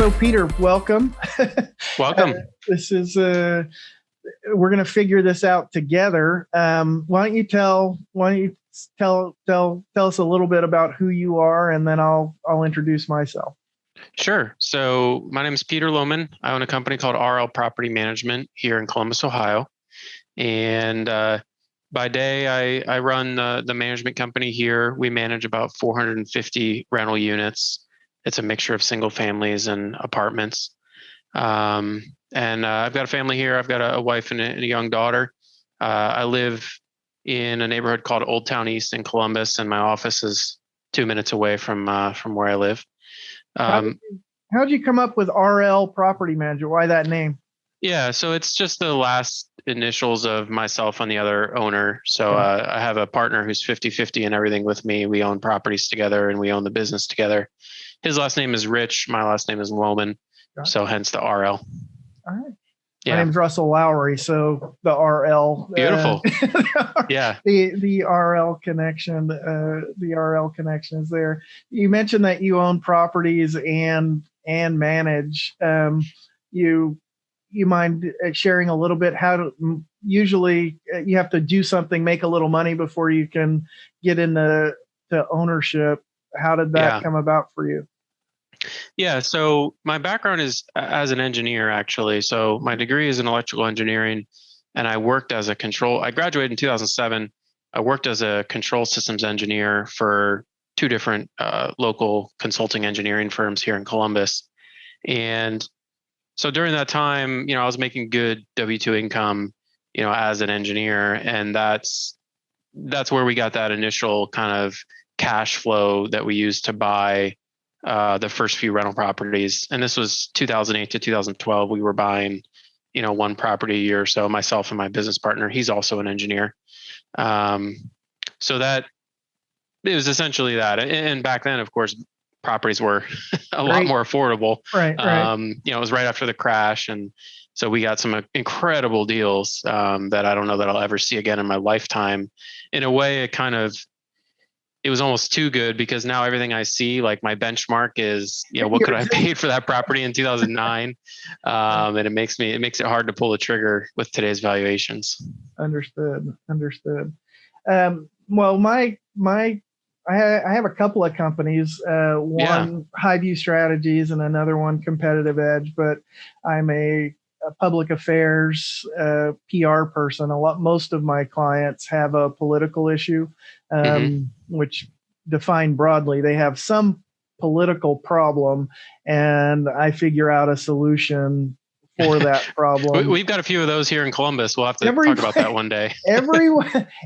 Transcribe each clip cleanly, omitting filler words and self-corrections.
So Peter, welcome. Welcome. This is we're going to figure this out together. Why don't you tell us a little bit about who you are, and then I'll introduce myself. Sure. So my name is Peter Lohmann. I own a company called RL Property Management here in Columbus, Ohio. And by day, I run the management company here. We manage about 450 rental units. It's a mixture of single families and apartments. And I've got a family here. I've got a wife and a young daughter. I live in a neighborhood called Old Town East in Columbus, and my office is 2 minutes away from where I live. How'd you come up with RL Property Manager? Why that name? Yeah, so it's just the last initials of myself and the other owner. So I have a partner who's 50-50 and everything with me. We own properties together and we own the business together. His last name is Rich. My last name is Lohmann. So hence the RL. All right. Yeah. My name's Russell Lowery, so the RL. Beautiful. Yeah. The RL connection. The RL connection is there. You mentioned that you own properties and manage. You mind sharing a little bit how to usually you have to do something, make a little money before you can get into ownership. How did that come about for you? Yeah, so my background is as an engineer, actually. So my degree is in electrical engineering, and I worked as a I graduated in 2007. I worked as a control systems engineer for two different local consulting engineering firms here in Columbus. And so during that time, I was making good W-2 income, as an engineer. And that's where we got that initial kind of cash flow that we used to buy the first few rental properties. And this was 2008 to 2012. We were buying, one property a year or so, myself and my business partner. He's also an engineer. So that it was essentially that. And back then, of course, properties were a lot more affordable. Right. It was right after the crash. And so we got some incredible deals that I don't know that I'll ever see again in my lifetime. In a way, it was almost too good, because now everything I see, like my benchmark is, what could I have paid for that property in 2009? And it makes it hard to pull the trigger with today's valuations. Understood. Well, I have a couple of companies, one Highview Strategies and another one Competitive Edge, but I'm a public affairs PR person. Most of my clients have a political issue, which defined broadly, they have some political problem, and I figure out a solution for that problem. We've got a few of those here in Columbus. We'll have to talk about that one day.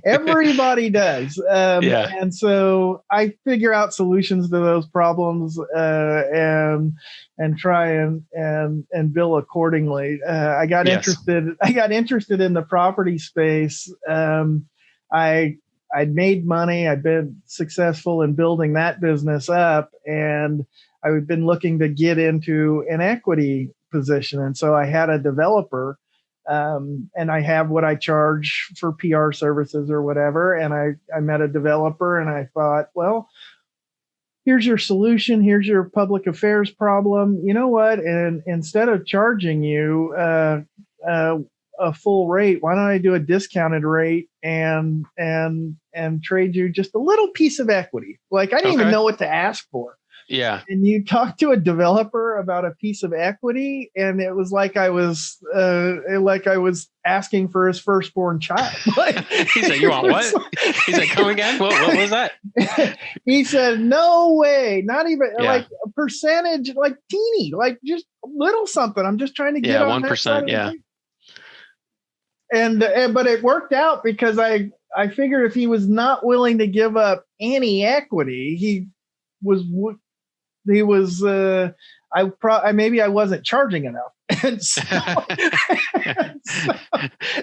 Everybody does. And so I figure out solutions to those problems and try and bill accordingly. I got interested in the property space. I'd made money. I'd been successful in building that business up, and I've been looking to get into an equity position. And so I had a developer, and I have what I charge for PR services or whatever. And I met a developer, and I thought, well, here's your solution. Here's your public affairs problem. You know what? And instead of charging you a full rate, why don't I do a discounted rate and trade you just a little piece of equity? Like, I didn't even know what to ask for. Yeah. And you talk to a developer about a piece of equity, and it was like I was asking for his firstborn child. He said, "You want what?" He said, "Come again? What was that?" He said, "No way, not even like a percentage, like teeny, like just a little something. I'm just trying to get 1%. Yeah. And but it worked out, because I figured if he was not willing to give up any equity, maybe I wasn't charging enough. And so,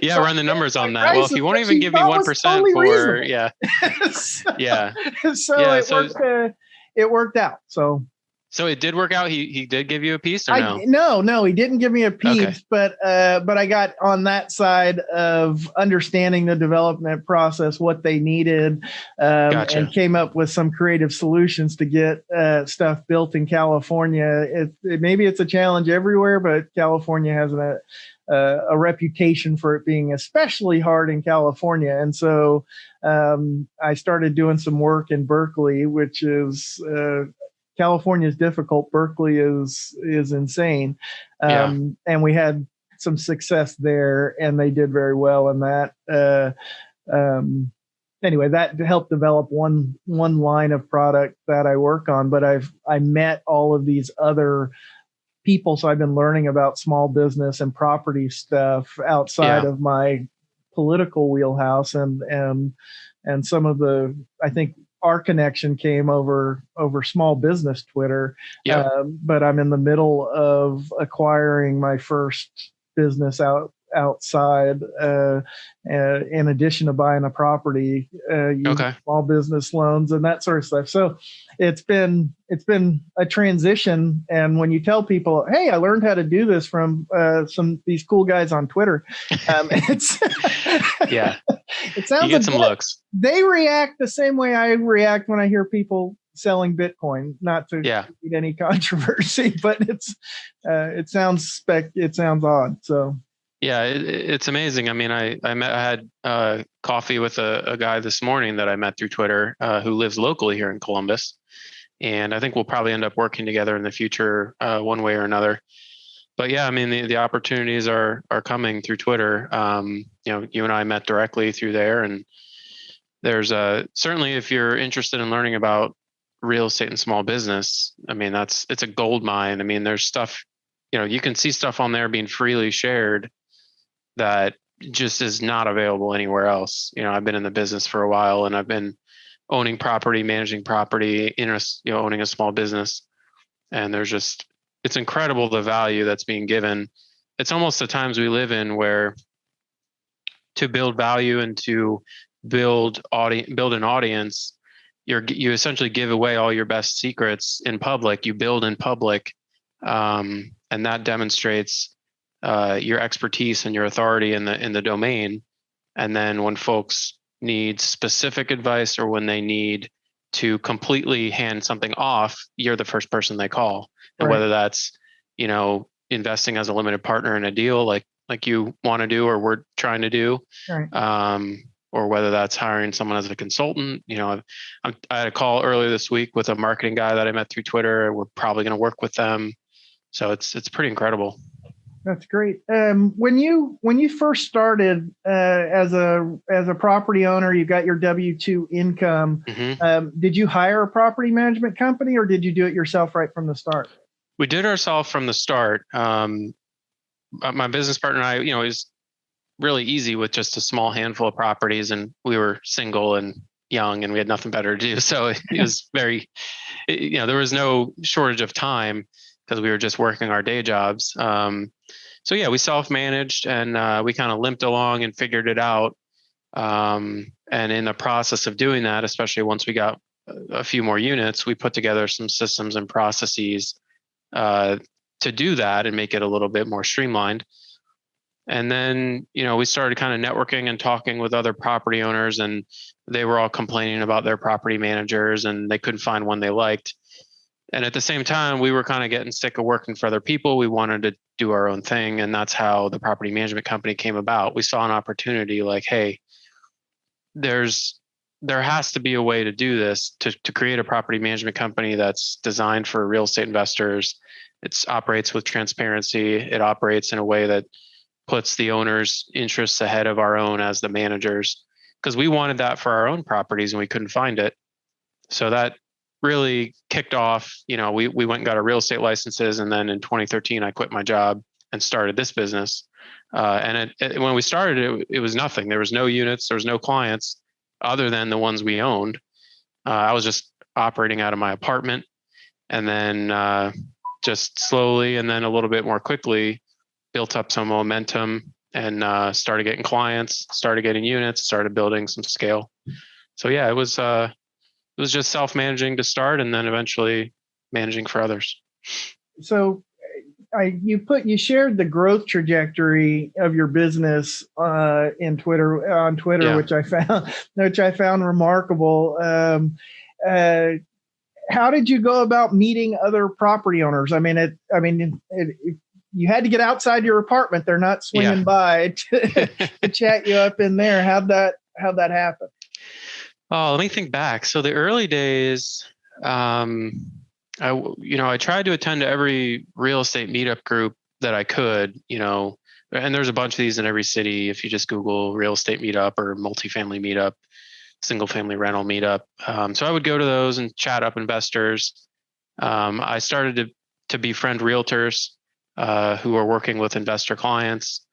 run the numbers on that. Well, if you won't even give me 1% for, it worked out. So So it did work out. He did give you a piece, or no, he didn't give me a Okay. piece, but I got on that side of understanding the development process, what they needed, Gotcha. and came up with some creative solutions to get stuff built in California. Maybe it's a challenge everywhere, but California has a reputation for it being especially hard in California. And so I started doing some work in Berkeley, which is California is difficult. Berkeley is insane. And we had some success there, and they did very well in that. Anyway, that helped develop one line of product that I work on. But I met all of these other people, so I've been learning about small business and property stuff outside of my political wheelhouse, and some of the, I think, our connection came over small business Twitter. But I'm in the middle of acquiring my first business outside, in addition to buying a property, using small business loans and that sort of stuff. So it's been a transition. And when you tell people, hey, I learned how to do this from these cool guys on Twitter, it's it sounds, you get some looks. They react the same way I react when I hear people selling Bitcoin. Not to create any controversy, but it sounds odd. So it's amazing. I mean, I had coffee with a guy this morning that I met through Twitter, who lives locally here in Columbus, and I think we'll probably end up working together in the future, one way or another. But yeah, I mean, the opportunities are coming through Twitter. You and I met directly through there, and there's certainly, if you're interested in learning about real estate and small business, I mean, it's a gold mine. I mean, there's stuff, you can see stuff on there being freely shared that just is not available anywhere else. I've been in the business for a while, and I've been owning property, managing property, owning a small business, and it's incredible the value that's being given. It's almost the times we live in where to build value and to build an audience, you essentially give away all your best secrets in public. You build in public, and that demonstrates your expertise and your authority in the domain. And then when folks need specific advice, or when they need to completely hand something off, you're the first person they call. And whether that's, investing as a limited partner in a deal like you want to do, or we're trying to do, or whether that's hiring someone as a consultant. I had a call earlier this week with a marketing guy that I met through Twitter. We're probably going to work with them. So it's pretty incredible. That's great. When you first started as a property owner, you got your W-2 income. Did you hire a property management company, or did you do it yourself right from the start? We did ourselves from the start. My business partner and I, it was really easy with just a small handful of properties, and we were single and young, and we had nothing better to do. So it was there was no shortage of time because we were just working our day jobs. So yeah, we self-managed, and we kind of limped along and figured it out. And in the process of doing that, especially once we got a few more units, we put together some systems and processes to do that and make it a little bit more streamlined. And then, we started kind of networking and talking with other property owners, and they were all complaining about their property managers, and they couldn't find one they liked. And at the same time, we were kind of getting sick of working for other people. We wanted to do our own thing. And that's how the property management company came about. We saw an opportunity like, hey, there has to be a way to do this, to create a property management company that's designed for real estate investors. It operates with transparency. It operates in a way that puts the owner's interests ahead of our own as the managers, because we wanted that for our own properties and we couldn't find it. So that really kicked off, we went and got our real estate licenses. And then in 2013, I quit my job and started this business. And when we started, it was nothing. There was no units. There was no clients other than the ones we owned. I was just operating out of my apartment, and then just slowly, and then a little bit more quickly, built up some momentum, and started getting clients, started getting units, started building some scale. So yeah, it was just self-managing to start, and then eventually managing for others. So you shared the growth trajectory of your business on Twitter, Yeah. which I found remarkable. How did you go about meeting other property owners? You had to get outside your apartment. They're not swinging by to chat you up in there. How'd that happen? Oh, let me think back. So the early days, I tried to attend to every real estate meetup group that I could, and there's a bunch of these in every city. If you just Google real estate meetup or multifamily meetup, single family rental meetup. So I would go to those and chat up investors. I started to befriend realtors who were working with investor clients.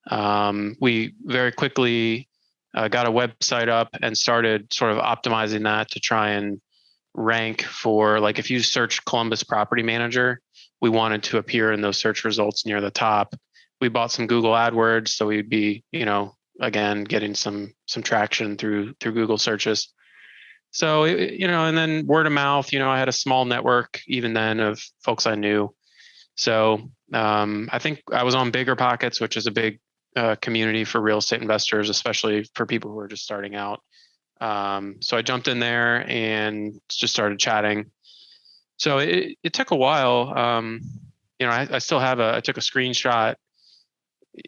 We very quickly got a website up and started sort of optimizing that to try and rank for, like, if you search Columbus property manager, we wanted to appear in those search results near the top. We bought some Google AdWords, so we'd be, again, getting some traction through Google searches. So, and then word of mouth, I had a small network even then of folks I knew. So I think I was on Bigger Pockets, which is a big community for real estate investors, especially for people who are just starting out. So I jumped in there and just started chatting. So it took a while. I still have I took a screenshot.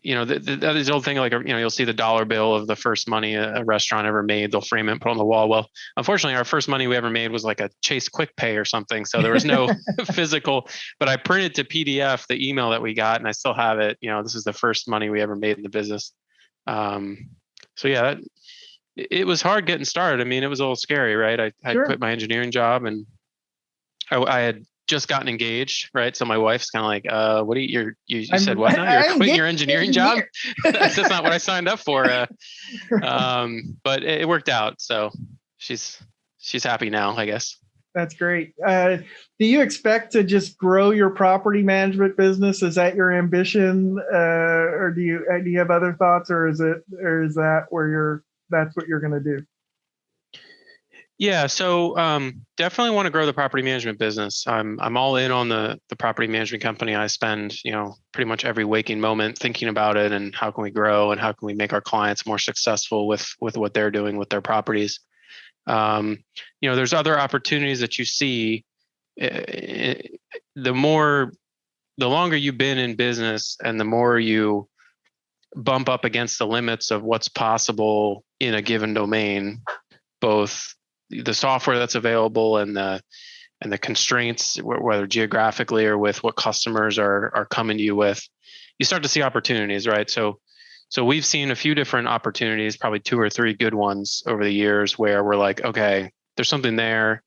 That is the old thing, like, you'll see the dollar bill of the first money a restaurant ever made. They'll frame it and put it on the wall. Well, unfortunately, our first money we ever made was like a Chase Quick Pay or something. So there was no physical, but I printed to PDF the email that we got, and I still have it. This is the first money we ever made in the business. So yeah, it was hard getting started. I mean, it was a little scary, right? I Sure. quit my engineering job, and I had just gotten engaged, right? So my wife's kind of like, "What do you said what now? You're quitting your engineering job?" That's not what I signed up for. But it worked out, so she's happy now, I guess. That's great. Do you expect to just grow your property management business? Is that your ambition, or do you have other thoughts, or is that that's what you're going to do? Yeah, so definitely want to grow the property management business. I'm all in on the property management company. I spend pretty much every waking moment thinking about it and how can we grow and how can we make our clients more successful with what they're doing with their properties. There's other opportunities that you see. The longer you've been in business and the more you bump up against the limits of what's possible in a given domain, both the software that's available and the constraints, whether geographically or with what customers are coming to you with, you start to see opportunities, right? So we've seen a few different opportunities, probably 2 or 3 good ones over the years, where we're like, okay, there's something there.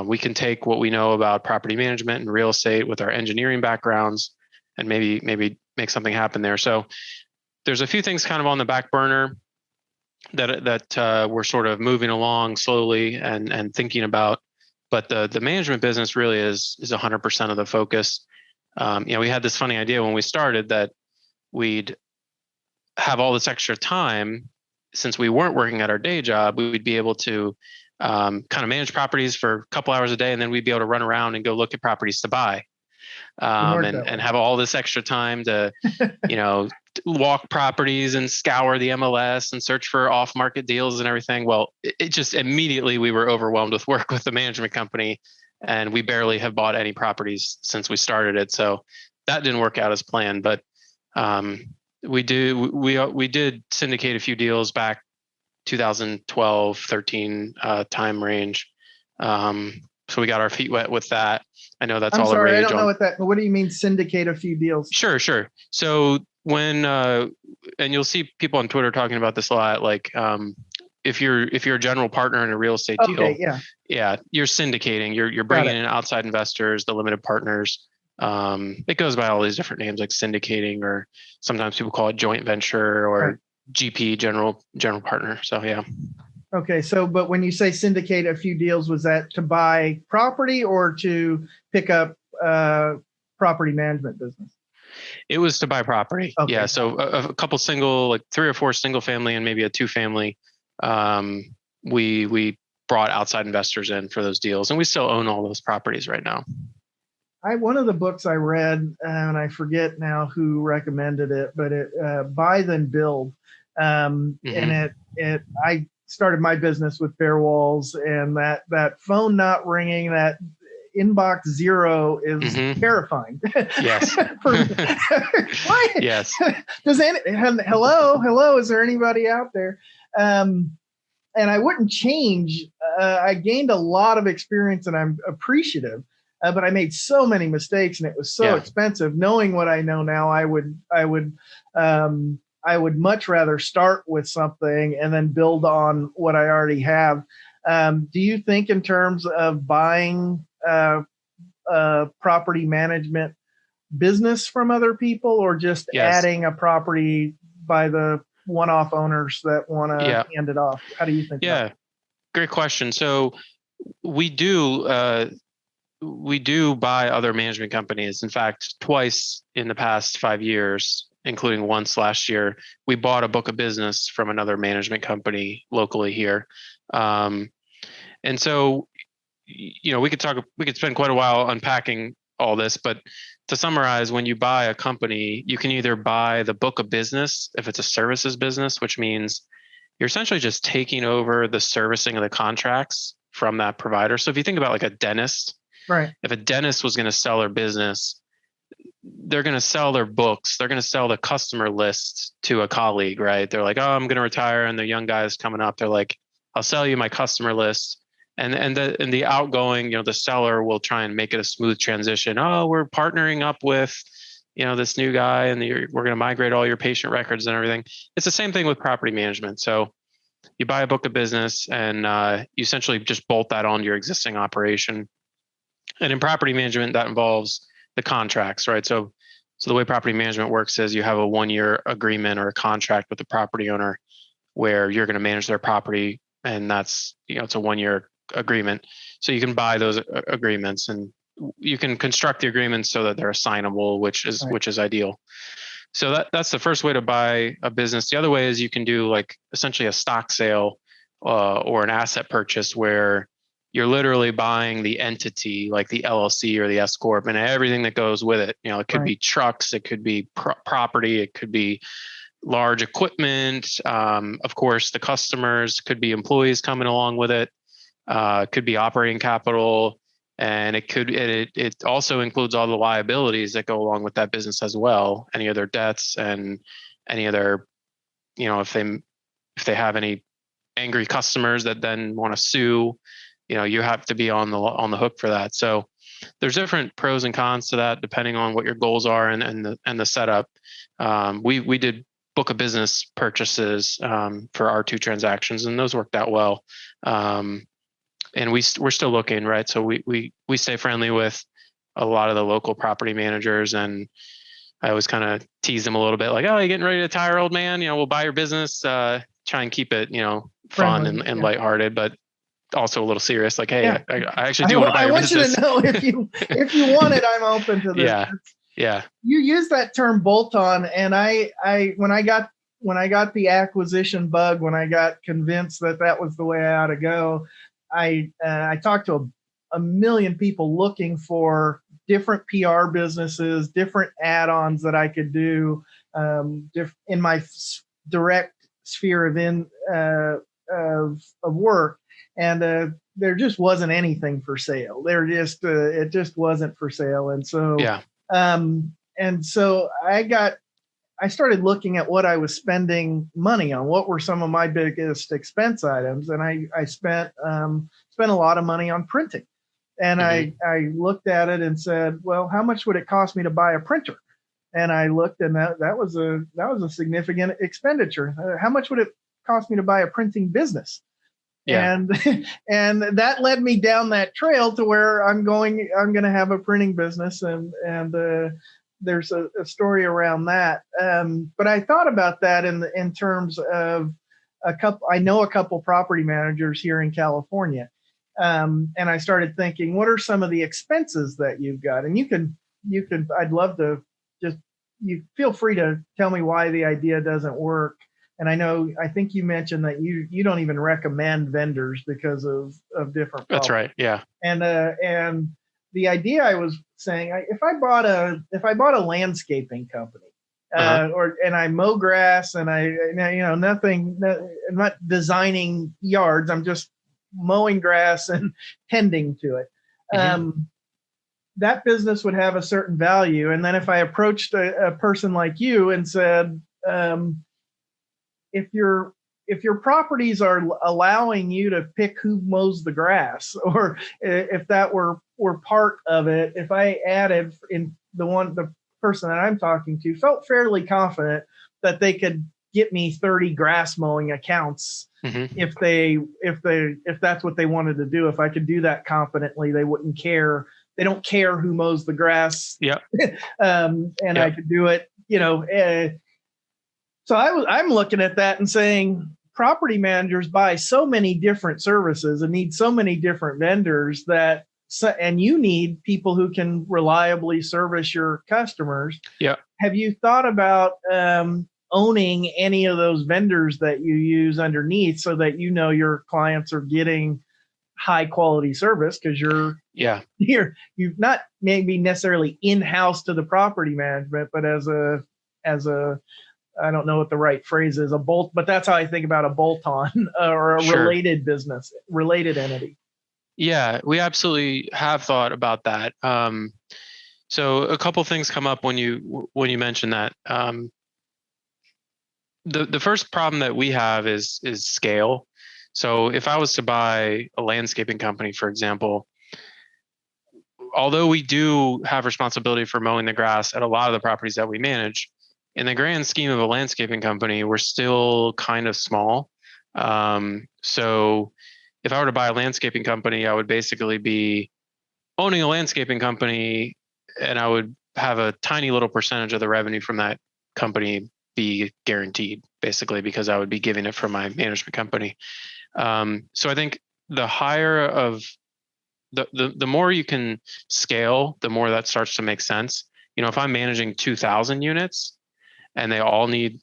We can take what we know about property management and real estate with our engineering backgrounds and maybe make something happen there. So there's a few things kind of on the back burner that we're sort of moving along slowly and thinking about, but the management business really is 100% of the focus. We had this funny idea when we started that we'd have all this extra time, since we weren't working at our day job. We would be able to kind of manage properties for a couple hours a day, and then we'd be able to run around and go look at properties to buy, and have all this extra time to walk properties and scour the MLS and search for off-market deals and everything. Well, it just immediately we were overwhelmed with work with the management company, and we barely have bought any properties since we started it. So that didn't work out as planned. But we did syndicate a few deals back 2012, 13 time range. So we got our feet wet with that. I know that's all the rage. I don't know what do you mean syndicate a few deals? Sure. So when and you'll see people on Twitter talking about this a lot, like if you're a general partner in a real estate deal, you're syndicating. You're bringing in outside investors, the limited partners. It goes by all these different names, like syndicating, or sometimes people call it joint venture or GP, general partner. So yeah. Okay, but when you say syndicate a few deals, was that to buy property or to pick up property management business? It was to buy property. Okay. Yeah. So a couple single, like 3 or 4 single family and maybe a 2 family. We brought outside investors in for those deals, and we still own all those properties right now. One of the books I read, and I forget now who recommended it, but it Buy Then Build, and I started my business with bare walls, and that phone not ringing, that inbox zero is terrifying. Yes. Yes. Hello, is there anybody out there? And I wouldn't change. I gained a lot of experience, and I'm appreciative. But I made so many mistakes, and it was so expensive. Knowing what I know now, I would much rather start with something and then build on what I already have. Do you think in terms of buying property management business from other people, or just adding a property by the one-off owners that want to hand it off? How do you think? Yeah, great question. So we do buy other management companies. In fact, twice in the past 5 years, including once last year, we bought a book of business from another management company locally here. And so, we could spend quite a while unpacking all this, but to summarize, when you buy a company, you can either buy the book of business if it's a services business, which means you're essentially just taking over the servicing of the contracts from that provider. So if you think about like a dentist, right? If a dentist was going to sell their business, they're going to sell their books. They're going to sell the customer list to a colleague, right? They're like, oh, I'm going to retire, and the young guys coming up, they're like, I'll sell you my customer list. And the outgoing, the seller will try and make it a smooth transition. Oh, we're partnering up with, this new guy, and we're going to migrate all your patient records and everything. It's the same thing with property management. So you buy a book of business, and you essentially just bolt that onto your existing operation. And in property management, that involves the contracts, right? So the way property management works is you have a 1-year agreement or a contract with the property owner where you're going to manage their property, and that's, it's a 1-year agreement. So you can buy those agreements, and you can construct the agreements so that they're assignable, which is ideal. So that's the first way to buy a business. The other way is you can do like essentially a stock sale or an asset purchase where you're literally buying the entity, like the LLC or the S corp, and everything that goes with it. It could be trucks, it could be property, it could be large equipment. Of course, the customers, could be employees coming along with it. Could be operating capital, and it also includes all the liabilities that go along with that business as well. Any other debts and any other, if they have any angry customers that then want to sue, you have to be on the hook for that. So there's different pros and cons to that depending on what your goals are and the setup. We did book of business purchases for our 2 transactions, and those worked out well. And we're still looking, right? So we stay friendly with a lot of the local property managers, and I always kind of tease them a little bit, like, oh, you getting ready to retire, old man? We'll buy your business. Try and keep it, fun and lighthearted, but also a little serious. Like, hey, I actually do want to buy your business. I want you to know if you want it, I'm open to this. Yeah. You use that term bolt on, and I when I got the acquisition bug, when I got convinced that was the way I ought to go, I talked to a million people looking for different PR businesses, different add-ons that I could do in my direct sphere of work, and there just wasn't anything for sale. It just wasn't for sale, and so I started looking at what I was spending money on. What were some of my biggest expense items? And I spent a lot of money on printing. And I looked at it and said, well, how much would it cost me to buy a printer? And I looked, and that was a significant expenditure. How much would it cost me to buy a printing business? Yeah. And that led me down that trail to where I'm going to have a printing business, and there's a story around that. But I thought about that in terms of I know a couple property managers here in California. And I started thinking, what are some of the expenses that you've got? And I'd love to you feel free to tell me why the idea doesn't work. And I think you mentioned that you don't even recommend vendors because of different That's problems. right. Yeah. And the idea I was saying, if I bought a landscaping company, and I mow grass and I'm not designing yards. I'm just mowing grass and tending to it. That business would have a certain value. And then if I approached a person like you and said, if your properties are allowing you to pick who mows the grass, or if that were part of it, if I added in the person that I'm talking to felt fairly confident that they could get me 30 grass mowing accounts if that's what they wanted to do. If I could do that confidently, they wouldn't care. They don't care who mows the grass. Yeah. I could do it, so I'm looking at that and saying, property managers buy so many different services and need so many different vendors and you need people who can reliably service your customers. Yeah. Have you thought about owning any of those vendors that you use underneath so that your clients are getting high quality service? Because you're not maybe necessarily in-house to the property management, but as a I don't know what the right phrase is, but that's how I think about a bolt-on or a related business, related entity. Yeah, we absolutely have thought about that. So a couple things come up when you mention that. The first problem that we have is scale. So if I was to buy a landscaping company, for example, although we do have responsibility for mowing the grass at a lot of the properties that we manage, in the grand scheme of a landscaping company, we're still kind of small. So if I were to buy a landscaping company, I would basically be owning a landscaping company, and I would have a tiny little percentage of the revenue from that company be guaranteed, basically, because I would be giving it from my management company. So I think the higher of the more you can scale, the more that starts to make sense. If I'm managing 2,000 units and they all need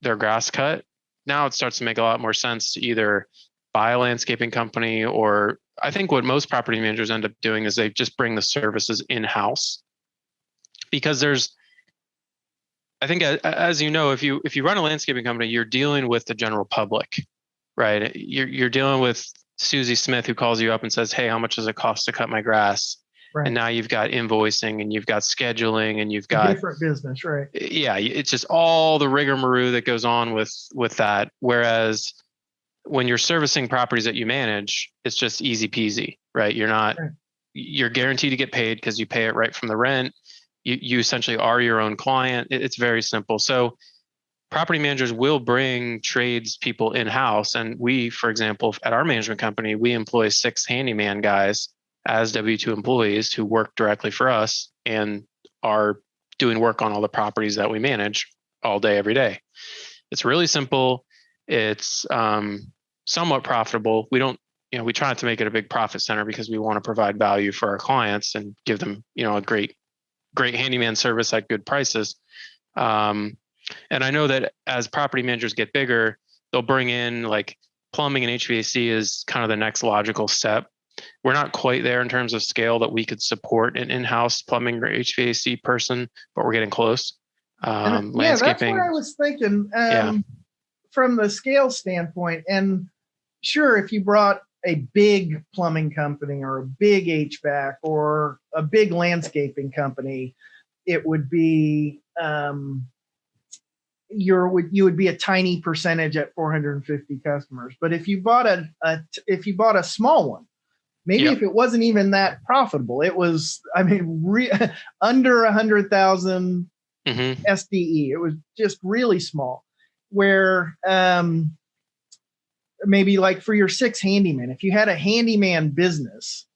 their grass cut, now it starts to make a lot more sense to either buy a landscaping company, or I think what most property managers end up doing is they just bring the services in-house. Because I think, as you know, if you run a landscaping company, you're dealing with the general public, right? You're dealing with Susie Smith, who calls you up and says, "Hey, how much does it cost to cut my grass?" Right. And now you've got invoicing and you've got scheduling and you've got different business, right? Yeah, it's just all the rigmarole that goes on with that. Whereas when you're servicing properties that you manage, it's just easy peasy, right? You're guaranteed to get paid because you pay it right from the rent. You essentially are your own client. It's very simple. So property managers will bring tradespeople in-house. And we, for example, at our management company, we employ 6 handyman guys as W-2 employees who work directly for us and are doing work on all the properties that we manage all day, every day. It's really simple. It's somewhat profitable. We try not to make it a big profit center because we want to provide value for our clients and give them, a great handyman service at good prices. And I know that as property managers get bigger, they'll bring in like plumbing and HVAC is kind of the next logical step. We're not quite there in terms of scale that we could support an in-house plumbing or HVAC person, but we're getting close. Landscaping. That's what I was thinking from the scale standpoint. And sure, if you brought a big plumbing company or a big HVAC or a big landscaping company, it would be you would be a tiny percentage at 450 customers. But if you bought a small one, maybe if it wasn't even that profitable, it was, under 100,000 SDE. It was just really small. Where maybe like for your 6 handyman, if you had a handyman business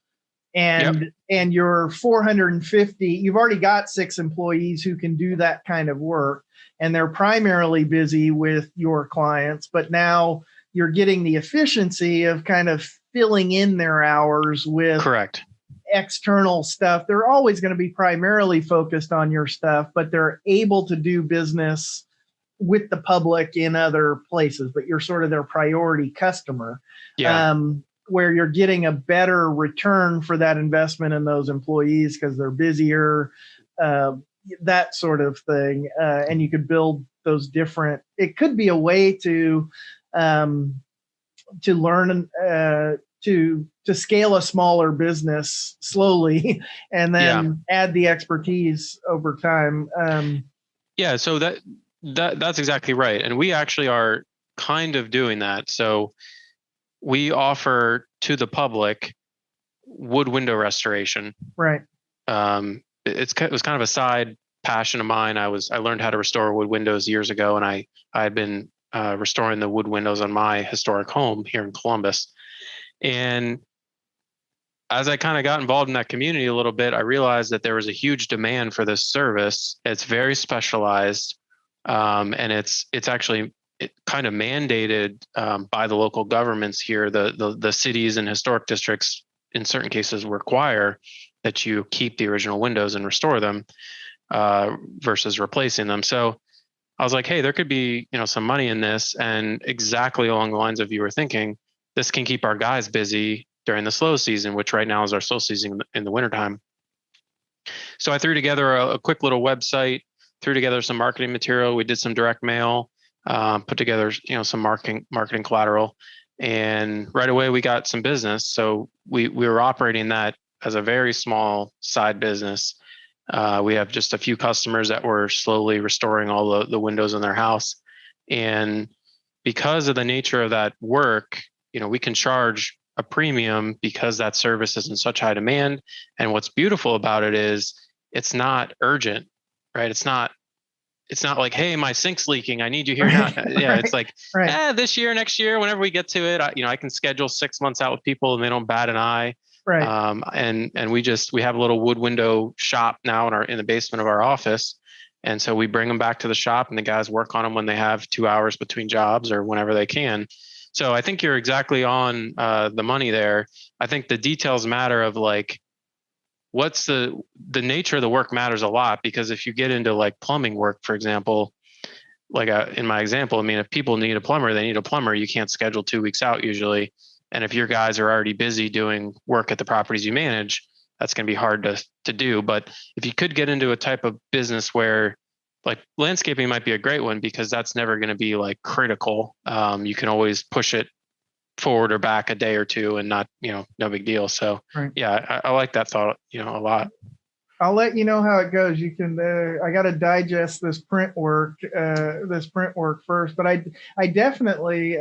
and you're 450, you've already got 6 employees who can do that kind of work, and they're primarily busy with your clients, but now you're getting the efficiency of kind of filling in their hours with external stuff. They're always going to be primarily focused on your stuff, but they're able to do business with the public in other places, but you're sort of their priority customer. Yeah. Where you're getting a better return for that investment in those employees because they're busier, that sort of thing. And you could build those different, it could be a way to learn, to scale a smaller business slowly and then add the expertise over time. Yeah. So that's exactly right. And we actually are kind of doing that. So we offer to the public wood window restoration. Right. It was kind of a side passion of mine. I learned how to restore wood windows years ago, and I had been restoring the wood windows on my historic home here in Columbus. And as I kind of got involved in that community a little bit, I realized that there was a huge demand for this service. It's very specialized, and it's actually kind of mandated by the local governments here. The cities and historic districts in certain cases require that you keep the original windows and restore them versus replacing them. So I was like, hey, there could be, some money in this, and exactly along the lines of you were thinking, this can keep our guys busy during the slow season, which right now is our slow season in the wintertime. So I threw together a quick little website, threw together some marketing material. We did some direct mail, put together, some marketing collateral, and right away we got some business. So we were operating that as a very small side business. We have just a few customers that were slowly restoring all the windows in their house. And because of the nature of that work, we can charge a premium because that service is in such high demand. And what's beautiful about it is it's not urgent, right? It's not like, hey, my sink's leaking, I need you here now. Yeah, right. It's like, this year, next year, whenever we get to it, I can schedule 6 months out with people and they don't bat an eye. Right. And we have a little wood window shop now in the basement of our office. And so we bring them back to the shop and the guys work on them when they have 2 hours between jobs or whenever they can. So I think you're exactly on the money there. I think the details matter of like, what's the nature of the work matters a lot, because if you get into like plumbing work, for example, like in my example, I mean, if people need a plumber, they need a plumber. You can't schedule 2 weeks out usually. And if your guys are already busy doing work at the properties you manage, that's going to be hard to do. But if you could get into a type of business where like landscaping might be a great one, because that's never going to be like critical. You can always push it forward or back a day or two and not, no big deal. So yeah, I like that thought, a lot. I'll let you know how it goes. You can, I got to digest this print work first, but I definitely,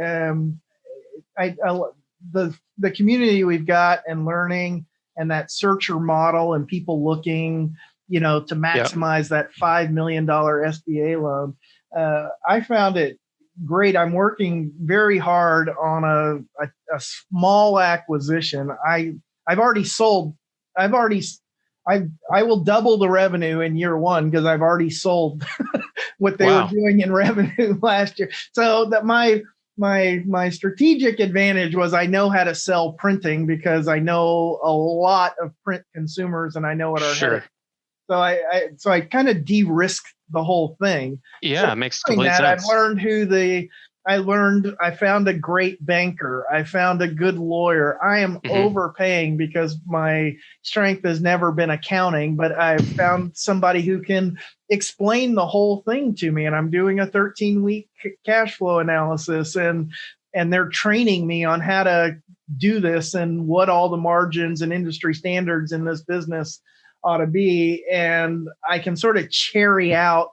the community we've got and learning and that searcher model and people looking, to maximize that $5 million SBA loan. I found it great. I'm working very hard on a small acquisition. I will double the revenue in year one because I've already sold what they were doing in revenue last year. So that my strategic advantage was I know how to sell printing because I know a lot of print consumers and I know what our headache. So I kind of de-risked the whole thing. Yeah, it makes complete sense. I found a great banker. I found a good lawyer. I am overpaying because my strength has never been accounting, but I've found somebody who can explain the whole thing to me. And I'm doing a 13-week cash flow analysis and they're training me on how to do this and what all the margins and industry standards in this business ought to be. And I can sort of cherry out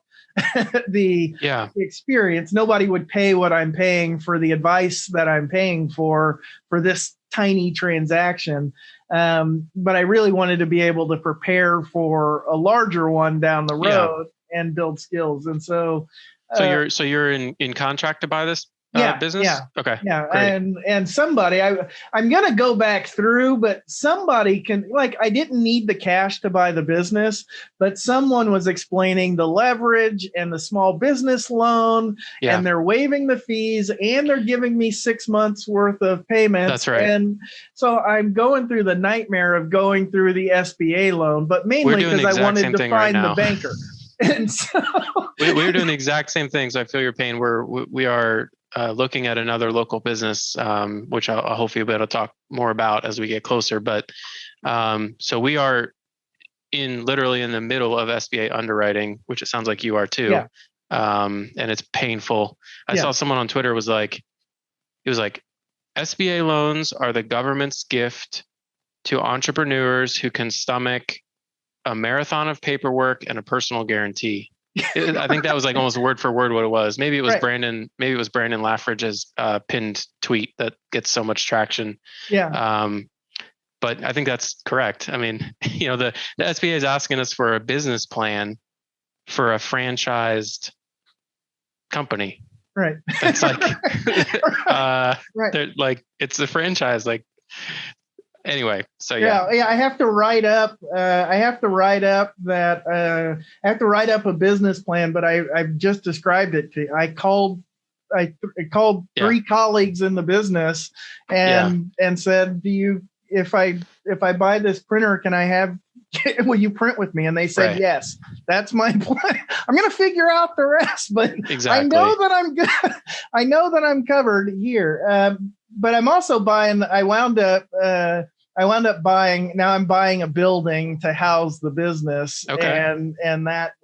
the experience. Nobody would pay what I'm paying for the advice that I'm paying for this tiny transaction. But I really wanted to be able to prepare for a larger one down the road and build skills. And so you're in contract to buy this business? Yeah. Okay. Yeah. Great. And somebody, I'm going to go back through, but somebody can, like, I didn't need the cash to buy the business, but someone was explaining the leverage and the small business loan and they're waiving the fees and they're giving me 6 months worth of payments. That's right. And so I'm going through the nightmare of going through the SBA loan, but mainly because I wanted to find the banker. And so we're doing the exact same thing. So I feel your pain. We are looking at another local business, which I'll hopefully be able to talk more about as we get closer. But so we are literally in the middle of SBA underwriting, which it sounds like you are too. Yeah. And it's painful. I saw someone on Twitter was like, SBA loans are the government's gift to entrepreneurs who can stomach a marathon of paperwork and a personal guarantee. I think that was like almost word for word what it was. Maybe it was Brandon Laffridge's pinned tweet that gets so much traction. Yeah. But I think that's correct. I mean, the SBA is asking us for a business plan for a franchised company. Right. It's like, right. Like it's the franchise. Like, anyway, so yeah. I have to write up. I have to write up a business plan, but I've just described it to you. I called three colleagues in the business and said, if I buy this printer, can I have, will you print with me? And they said, yes, that's my plan. I'm going to figure out the rest, but exactly. I know that I'm good. I know that I'm covered here. But I'm also buying, I wound up buying, now I'm buying a building to house the business. And that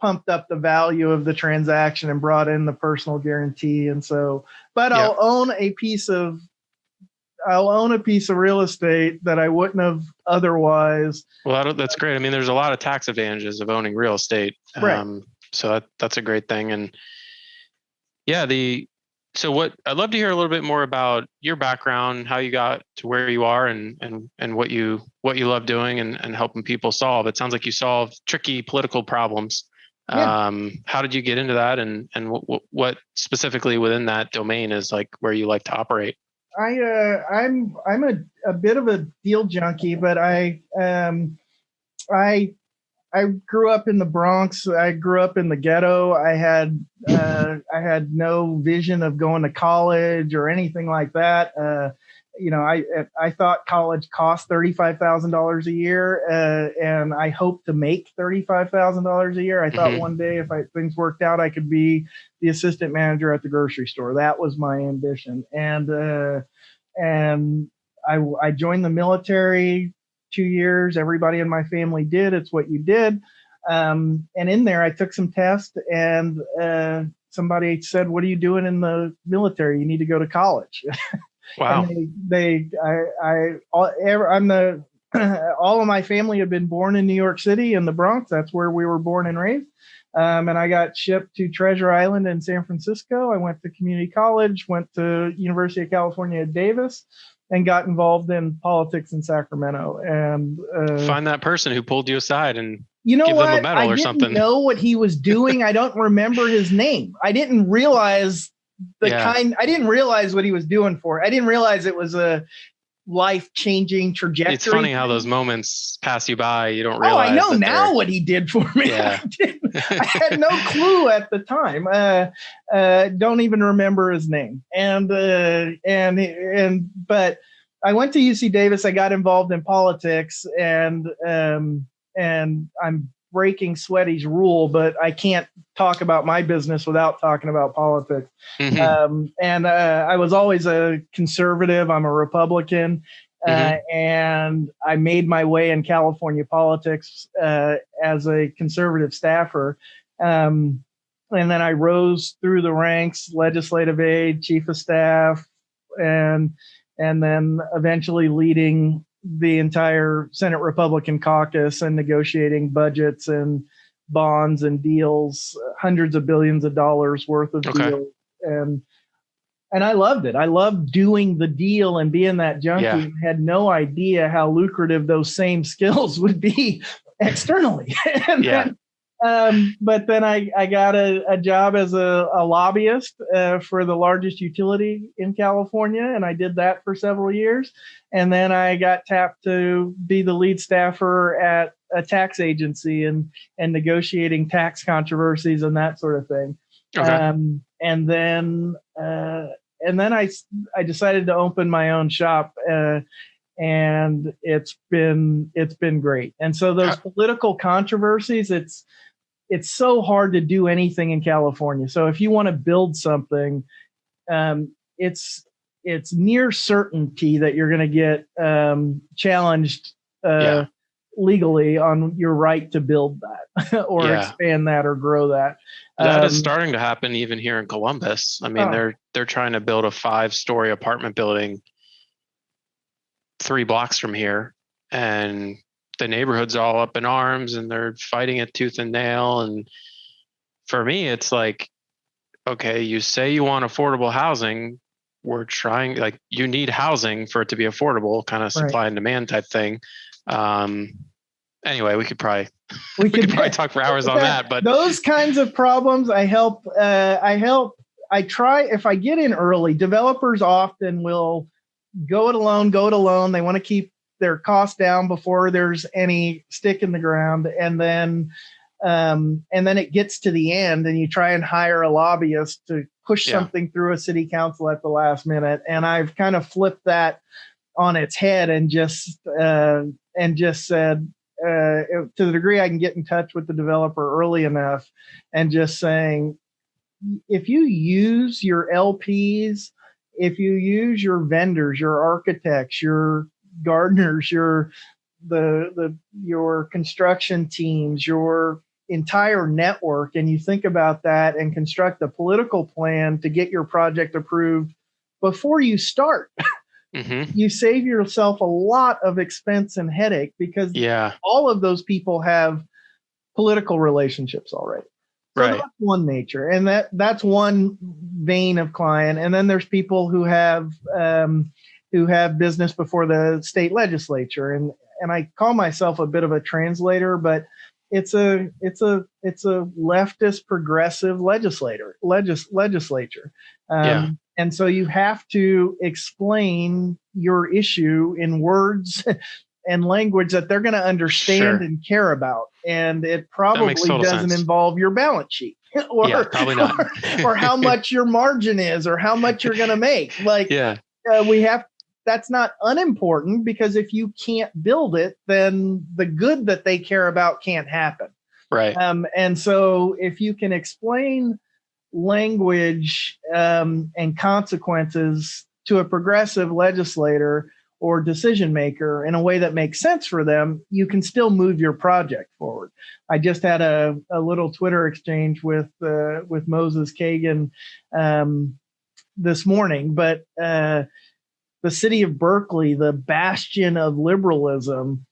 pumped up the value of the transaction and brought in the personal guarantee. And so, but I'll own a piece of real estate that I wouldn't have otherwise. Well, that's great. I mean, there's a lot of tax advantages of owning real estate. Right. So that's a great thing. And so I'd love to hear a little bit more about your background, how you got to where you are and what you love doing and helping people solve. It sounds like you solve tricky political problems. How did you get into that? And what specifically within that domain is like where you like to operate? I'm a bit of a deal junkie, but I grew up in the Bronx. I grew up in the ghetto. I had no vision of going to college or anything like that. I thought college cost $35,000 a year, and I hoped to make $35,000 a year. I thought one day, if things worked out, I could be the assistant manager at the grocery store. That was my ambition, and I joined the military. 2 years. Everybody in my family did. It's what you did. And in there, I took some tests, and somebody said, "What are you doing in the military? You need to go to college." Wow. All of my family had been born in New York City in the Bronx. That's where we were born and raised. And I got shipped to Treasure Island in San Francisco. I went to community college, went to University of California at Davis, and got involved in politics in Sacramento. And find that person who pulled you aside and give them a medal or something. I didn't know what he was doing. I don't remember his name. I didn't realize I didn't realize what he was doing for. I didn't realize it was a life-changing trajectory. It's funny how those moments pass you by. You don't realize. Oh, I know now what he did for me. Yeah. I had no clue at the time. Don't even remember his name. But I went to UC Davis. I got involved in politics, and I'm breaking Sweaty's rule, but I can't talk about my business without talking about politics. I was always a conservative. I'm a Republican. And I made my way in California politics as a conservative staffer. And then I rose through the ranks, legislative aide, chief of staff, and then eventually leading the entire Senate Republican caucus and negotiating budgets and bonds and deals, hundreds of billions of dollars worth of deals. And I loved it. I loved doing the deal and being that junkie. Yeah. Had no idea how lucrative those same skills would be externally. But then I got a job as a lobbyist for the largest utility in California, and I did that for several years. And then I got tapped to be the lead staffer at a tax agency and negotiating tax controversies and that sort of thing. And then I decided to open my own shop. and it's been great. And so those political controversies, it's so hard to do anything in California. So if you want to build something, it's near certainty that you're going to get challenged legally on your right to build that or expand that or grow that. That is starting to happen even here in Columbus. I mean, they're trying to build a 5-story apartment building 3 blocks from here, and the neighborhood's all up in arms and they're fighting it tooth and nail. And for me, it's like, okay, you say you want affordable housing. We're trying, like, you need housing for it to be affordable, kind of supply and demand type thing. Anyway, we could probably talk for hours on that, but those kinds of problems, I try, if I get in early, developers often will go it alone. They want to keep their costs down before there's any stick in the ground. And then it gets to the end and you try and hire a lobbyist to push something through a city council at the last minute. And I've kind of flipped that on its head and just said, to the degree I can get in touch with the developer early enough and just saying, if you use your LPs, if you use your vendors, your architects, your gardeners, your construction teams, your entire network, and you think about that and construct a political plan to get your project approved before you start, you save yourself a lot of expense and headache because all of those people have political relationships already. So that's one nature, and that's one vein of client. And then there's people who have business before the state legislature, and I call myself a bit of a translator, but it's a leftist progressive legislature. And so you have to explain your issue in words and language that they're going to understand and care about. And it probably doesn't involve your balance sheet or, probably not. or how much your margin is or how much you're going to make. That's not unimportant, because if you can't build it, then the good that they care about can't happen. Right. And so if you can explain language and consequences to a progressive legislator or decision maker in a way that makes sense for them, you can still move your project forward. I just had a little Twitter exchange with Moses Kagan this morning, but the city of Berkeley, the bastion of liberalism,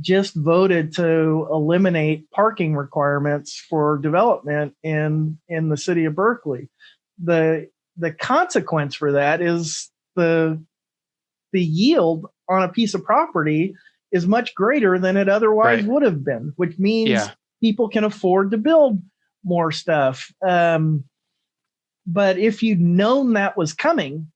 just voted to eliminate parking requirements for development in the city of Berkeley. The consequence for that is the yield on a piece of property is much greater than it otherwise would have been, which means people can afford to build more stuff. But if you'd known that was coming,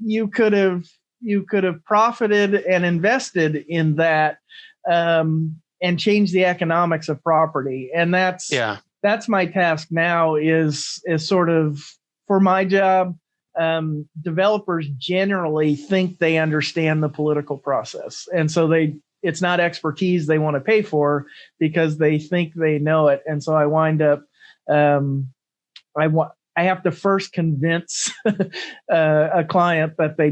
you could have profited and invested in that and changed the economics of property. And that's my task now is sort of, for my job, developers generally think they understand the political process. And so it's not expertise they want to pay for because they think they know it. And so I wind up, I have to first convince a client that they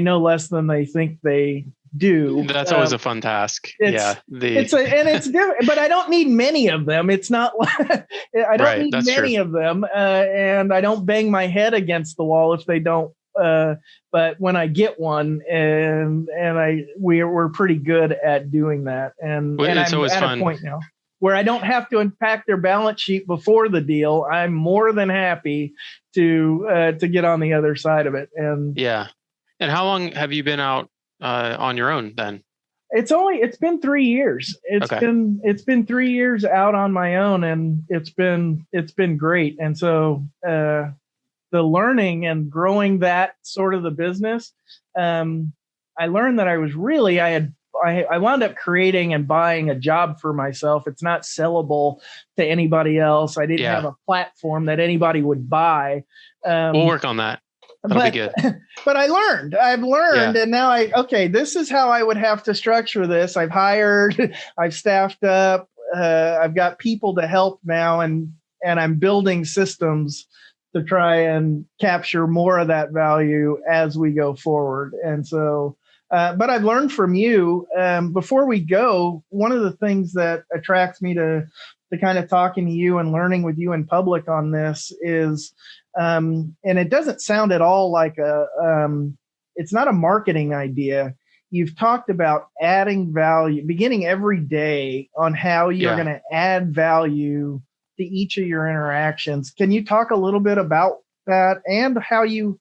know less than they think they do. That's always a fun task. It's different, but I don't need many of them. It's not I don't need many of them, and I don't bang my head against the wall if they don't. But when I get one, we're pretty good at doing that, and it's I'm always at fun. a point now where I don't have to impact their balance sheet before the deal. I'm more than happy to get on the other side of it. And and how long have you been out on your own then? It's been 3 years. It's been 3 years out on my own, and it's been great. And so the learning and growing that sort of the business, I learned that I wound up creating and buying a job for myself. It's not sellable to anybody else. I didn't have a platform that anybody would buy. We'll work on that. That'll be but good. but I've learned, Yeah. and now okay, this is how I would have to structure this. I've hired, I've staffed up, I've got people to help now, and I'm building systems to try and capture more of that value as we go forward. And so, but I've learned from you. Before we go, one of the things that attracts me to kind of talking to you and learning with you in public on this is, and it doesn't sound at all like it's not a marketing idea. You've talked about adding value, beginning every day on how you're Yeah. going to add value to each of your interactions. Can you talk a little bit about that and how you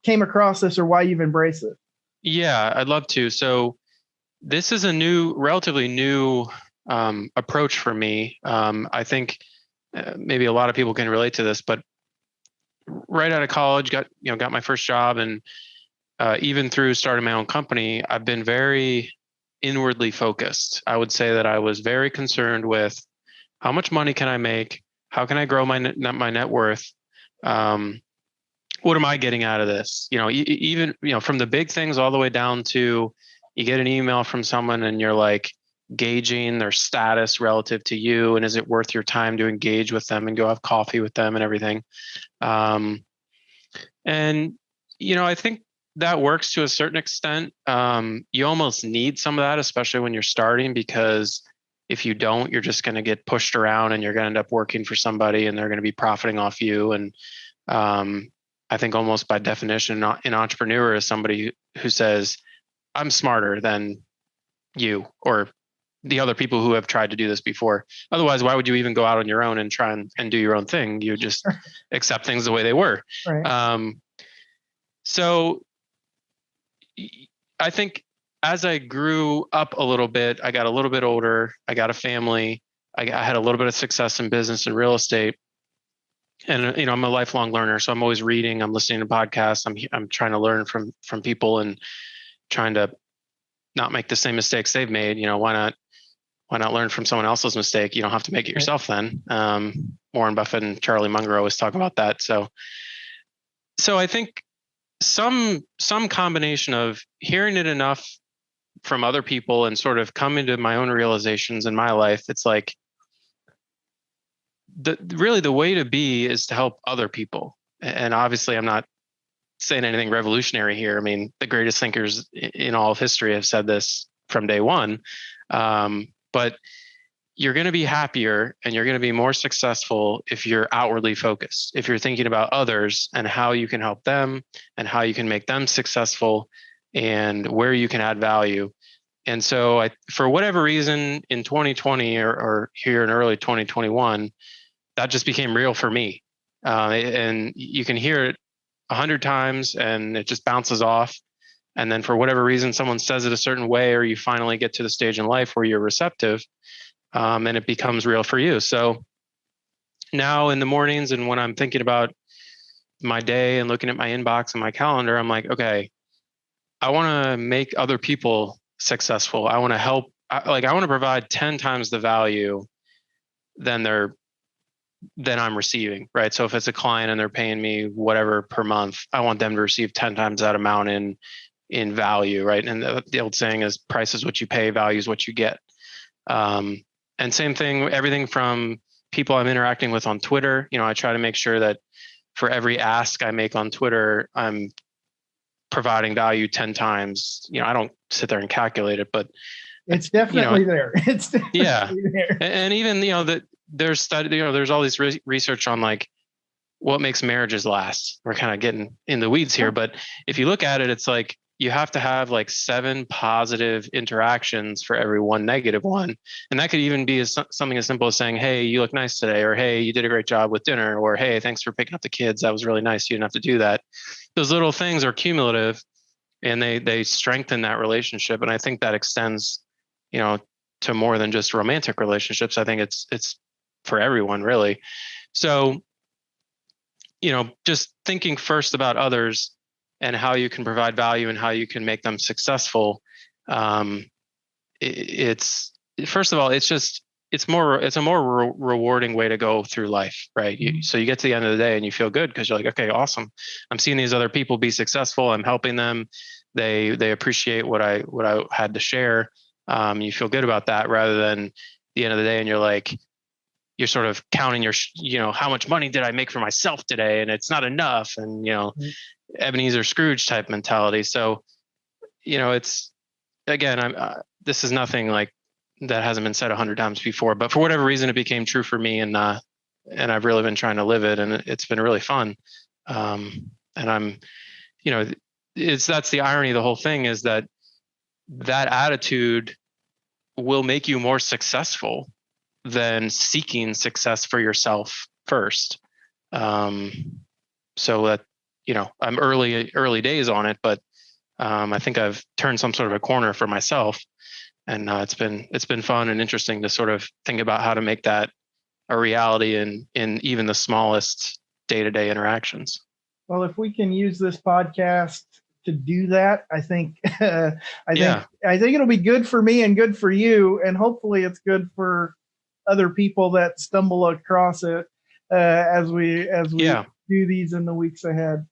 came across this or why you've embraced it? Yeah, I'd love to. So this is a relatively new approach for me. I think maybe a lot of people can relate to this, but right out of college, got my first job, and even through starting my own company, I've been very inwardly focused. I would say that I was very concerned with how much money can I make? How can I grow my net worth? What am I getting out of this? Even from the big things all the way down to you get an email from someone and you're like gauging their status relative to you, and is it worth your time to engage with them and go have coffee with them and everything. And I think that works to a certain extent. You almost need some of that, especially when you're starting, because if you don't, you're just going to get pushed around and you're going to end up working for somebody and they're going to be profiting off you. And I think almost by definition, an entrepreneur is somebody who says, I'm smarter than you or the other people who have tried to do this before. Otherwise, why would you even go out on your own and try and do your own thing? You just accept things the way they were. Right. So I think as I grew up a little bit, I got a little bit older, I got a family, I had a little bit of success in business and real estate. And I'm a lifelong learner, so I'm always reading, I'm listening to podcasts, I'm trying to learn from people and trying to not make the same mistakes they've made. Why not learn from someone else's mistake? You don't have to make it yourself then. Warren Buffett and Charlie Munger always talk about that. So I think some combination of hearing it enough from other people and sort of coming to my own realizations in my life. It's like the way to be is to help other people. And obviously I'm not saying anything revolutionary here. I mean, the greatest thinkers in all of history have said this from day one. But you're going to be happier and you're going to be more successful if you're outwardly focused, if you're thinking about others and how you can help them and how you can make them successful and where you can add value. And so for whatever reason in 2020 or here in early 2021, that just became real for me. And you can hear it 100 times and it just bounces off. And then for whatever reason, someone says it a certain way, or you finally get to the stage in life where you're receptive, and it becomes real for you. So now in the mornings and when I'm thinking about my day and looking at my inbox and my calendar, I'm like, okay, I want to make other people successful. I want to help. I want to provide 10 times the value than I'm receiving, right? So if it's a client and they're paying me whatever per month, I want them to receive 10 times that amount in value, right? And the old saying is price is what you pay, value is what you get. And same thing, everything from people I'm interacting with on Twitter. I try to make sure that for every ask I make on Twitter, I'm providing value 10 times. I don't sit there and calculate it, but it's definitely there. It's definitely there. And even, that there's study, there's all this research on like what makes marriages last. We're kind of getting in the weeds here, but if you look at it, it's like you have to have like 7 positive interactions for every 1 negative one. And that could even be something as simple as saying, hey, you look nice today, or hey, you did a great job with dinner, or hey, thanks for picking up the kids. That was really nice. You didn't have to do that. Those little things are cumulative and they strengthen that relationship. And I think that extends, to more than just romantic relationships. I think it's for everyone really. So, just thinking first about others and how you can provide value and how you can make them successful. It's first of all, it's just it's a more rewarding way to go through life, right? So you get to the end of the day and you feel good because you're like, okay, awesome. I'm seeing these other people be successful. I'm helping them. They appreciate what I had to share. You feel good about that rather than the end of the day and you're like, you're sort of counting how much money did I make for myself today, and it's not enough, and Ebenezer Scrooge type mentality. So it's, again, this is nothing like that hasn't been said 100 times before, but for whatever reason, it became true for me, and I've really been trying to live it, and it's been really fun. And I'm, that's the irony of the whole thing, is that attitude will make you more successful than seeking success for yourself first. So that, I'm early days on it, but I think I've turned some sort of a corner for myself, and it's been fun and interesting to sort of think about how to make that a reality in even the smallest day-to-day interactions. Well, if we can use this podcast to do that, I think I think it'll be good for me and good for you, and hopefully it's good for other people that stumble across it as we do these in the weeks ahead.